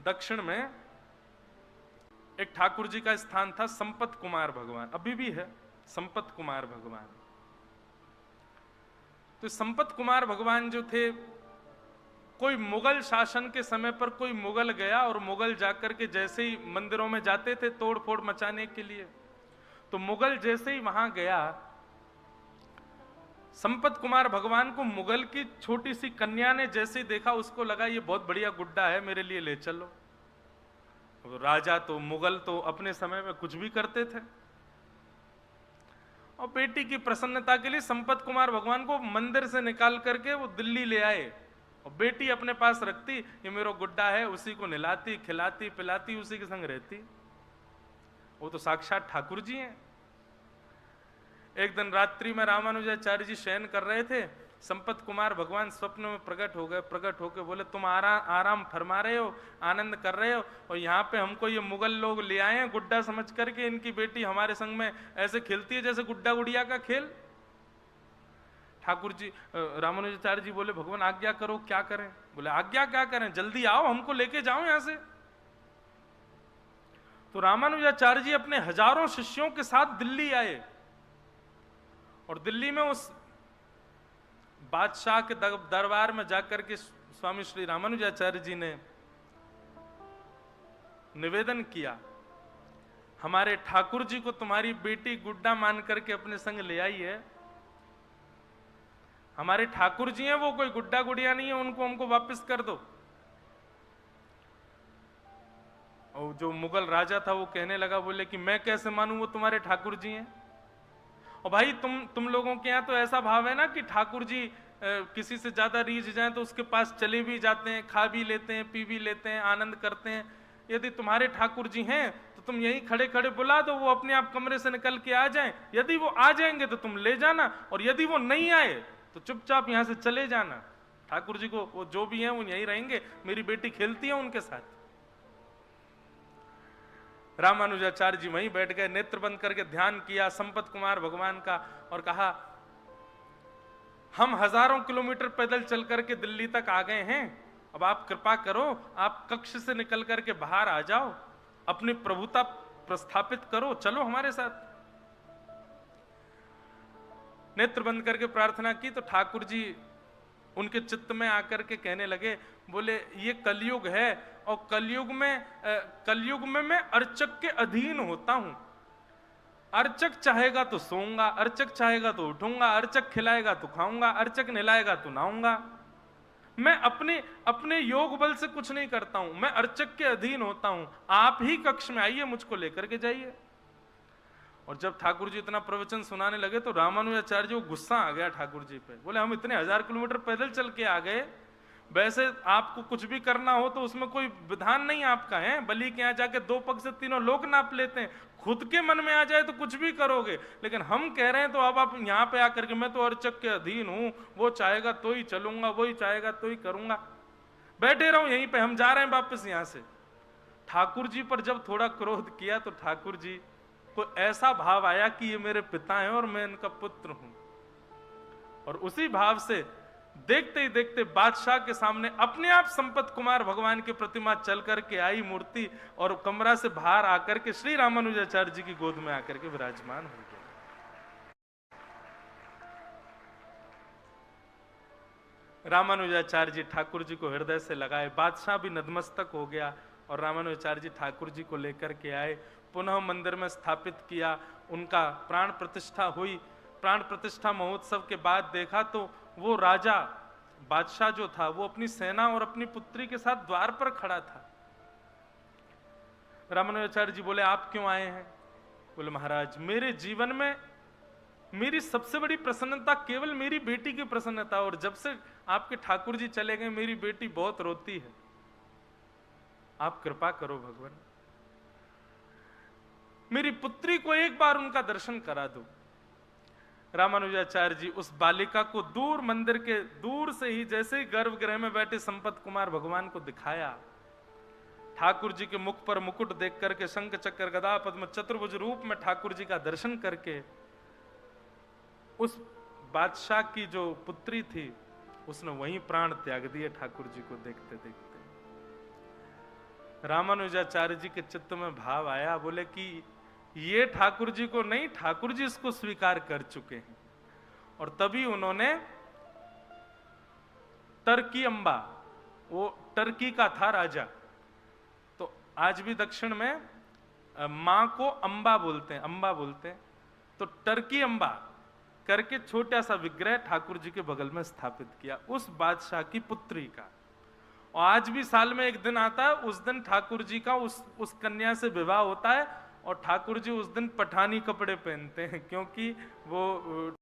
दक्षिण में एक ठाकुर जी का स्थान था, संपत कुमार भगवान, अभी भी है संपत कुमार भगवान। तो संपत कुमार भगवान जो थे, कोई मुगल शासन के समय पर कोई मुगल गया और मुगल जाकर के जैसे ही मंदिरों में जाते थे तोड़ फोड़ मचाने के लिए, तो मुगल जैसे ही वहां गया, संपत कुमार भगवान को मुगल की छोटी सी कन्या ने जैसे ही देखा, उसको लगा ये बहुत बढ़िया गुड्डा है, मेरे लिए ले चलो। राजा तो मुगल तो अपने समय में कुछ भी करते थे, और बेटी की प्रसन्नता के लिए संपत कुमार भगवान को मंदिर से निकाल करके वो दिल्ली ले आए, और बेटी अपने पास रखती, ये मेरा गुड्डा है, उसी को नहलाती खिलाती पिलाती, उसी के संग रहती। वो तो साक्षात ठाकुर जी हैं। एक दिन रात्रि में रामानुजाचार्य जी शयन कर रहे थे, संपत कुमार भगवान स्वप्न में प्रकट हो गए। प्रकट होकर बोले, तुम आराम फरमा रहे हो, आनंद कर रहे हो, और यहाँ पे हमको ये मुगल लोग ले आए हैं गुड्डा समझ करके, इनकी बेटी हमारे संग में ऐसे खेलती है जैसे गुड्डा गुड़िया का खेल। ठाकुर जी रामानुजाचार्य जी बोले, भगवान आज्ञा करो, क्या करें? बोले आज्ञा क्या करें, जल्दी आओ, हमको लेके जाओ यहां से। तो रामानुजाचार्य जी अपने हजारों शिष्यों के साथ दिल्ली आए, और दिल्ली में उस बादशाह के दरबार में जाकर के स्वामी श्री रामानुजाचार्य जी ने निवेदन किया, हमारे ठाकुर जी को तुम्हारी बेटी गुड्डा मान करके अपने संग ले आई है। हमारे ठाकुर जी हैं, वो कोई गुड्डा गुड़िया नहीं है, उनको हमको वापस कर दो। और जो मुगल राजा था वो कहने लगा, बोले कि मैं कैसे मानूं, वो तुम्हारे ठाकुर जी हैं। और भाई तुम लोगों के यहाँ तो ऐसा भाव है ना कि ठाकुर जी किसी से ज्यादा रीझ जाए तो उसके पास चले भी जाते हैं, खा भी लेते हैं, पी भी लेते हैं, आनंद करते हैं। यदि तुम्हारे ठाकुर जी हैं तो तुम यहीं खड़े खड़े बुला दो, वो अपने आप कमरे से निकल के आ जाएं। यदि वो आ जाएंगे तो तुम ले जाना, और यदि वो नहीं आए तो चुपचाप यहां से चले जाना। ठाकुर जी को वो जो भी हैं वो यहीं रहेंगे, मेरी बेटी खेलती है उनके साथ। रामानुजाचार्य जी वहीं बैठ गए, नेत्र बंद करके ध्यान किया संपत कुमार भगवान का, और कहा, हम हजारों किलोमीटर पैदल चल करके दिल्ली तक आ गए हैं, अब आप कृपा करो, आप कक्ष से निकल करके बाहर आ जाओ, अपनी प्रभुता प्रस्थापित करो, चलो हमारे साथ। नेत्र बंद करके प्रार्थना की तो ठाकुर जी उनके चित्त में आकर के कहने लगे, बोले ये कलयुग है, और कलयुग में मैं अर्चक के अधीन होता हूं। अर्चक चाहेगा तो सोऊंगा, अर्चक चाहेगा तो उठूंगा, अर्चक खिलाएगा तो खाऊंगा, अर्चक नहलाएगा तो नहाऊंगा। मैं अपने योग बल से कुछ नहीं करता हूं, मैं अर्चक के अधीन होता हूं। आप ही कक्ष में आइए, मुझको लेकर के जाइए। और जब ठाकुर जी इतना प्रवचन सुनाने लगे तो रामानुजाचार्य जी को गुस्सा आ गया ठाकुर जी पे। बोले, हम इतने 1000 किलोमीटर पैदल चल के आ गए, वैसे आपको कुछ भी करना हो तो उसमें कोई विधान नहीं आपका है, बलि के यहाँ जाके 2 पग से 3 लोग नाप लेते हैं, खुद के मन में आ जाए तो कुछ भी करोगे, लेकिन हम कह रहे हैं तो अब आप यहाँ पे आकर के, मैं तो अर्चक के अधीन हूं, वो चाहेगा तो ही चलूंगा, वही चाहेगा तो ही करूंगा, बैठे रहो यहीं पे, हम जा रहे हैं वापस यहां से। ठाकुर जी पर जब थोड़ा क्रोध किया तो ठाकुर जी को ऐसा भाव आया कि ये मेरे पिता हैं और मैं इनका पुत्र हूं, और उसी भाव से देखते ही देखते बादशाह के सामने अपने आप संपत कुमार भगवान की प्रतिमा चल करके आई मूर्ति, और कमरा से बाहर आकर के श्री रामानुजाचार्य जी की गोद में आकर के विराजमान हो गया। रामानुजाचार्य जी ठाकुर जी को हृदय से लगाए, बादशाह भी नतमस्तक हो गया, और रामानुजाचार्य जी ठाकुर जी को लेकर के आए, पुनः मंदिर में स्थापित किया, उनका प्राण प्रतिष्ठा हुई। प्राण प्रतिष्ठा महोत्सव के बाद देखा तो वो राजा बादशाह जो था वो अपनी सेना और अपनी पुत्री के साथ द्वार पर खड़ा था। रामानुजाचार्य जी बोले, आप क्यों आए हैं? बोले, महाराज मेरे जीवन में मेरी सबसे बड़ी प्रसन्नता केवल मेरी बेटी की प्रसन्नता, और जब से आपके ठाकुर जी चले गए मेरी बेटी बहुत रोती है, आप कृपा करो भगवान, मेरी पुत्री को एक बार उनका दर्शन करा दो। रामानुजाचार्य जी उस बालिका को दूर मंदिर के दूर से ही, जैसे ही गर्भगृह में बैठे संपत कुमार भगवान को दिखाया, ठाकुर जी के मुख पर मुकुट देख करके, शंख चक्र गदा पद्म चतुर्भुज रूप में ठाकुर जी का दर्शन करके, उस बादशाह की जो पुत्री थी उसने वहीं प्राण त्याग दिए ठाकुर जी को देखते देखते। रामानुजाचार्य जी के चित्त में भाव आया, बोले कि ये ठाकुर जी को नहीं, ठाकुर जी इसको स्वीकार कर चुके हैं। और तभी उन्होंने टर्की अम्बा, वो टर्की का था राजा, तो आज भी दक्षिण में मां को अम्बा बोलते हैं, अम्बा बोलते हैं, तो टर्की अम्बा करके छोटा सा विग्रह ठाकुर जी के बगल में स्थापित किया उस बादशाह की पुत्री का। और आज भी साल में एक दिन आता है, उस दिन ठाकुर जी का उस कन्या से विवाह होता है, और ठाकुर जी उस दिन पठानी कपड़े पहनते हैं, क्योंकि वो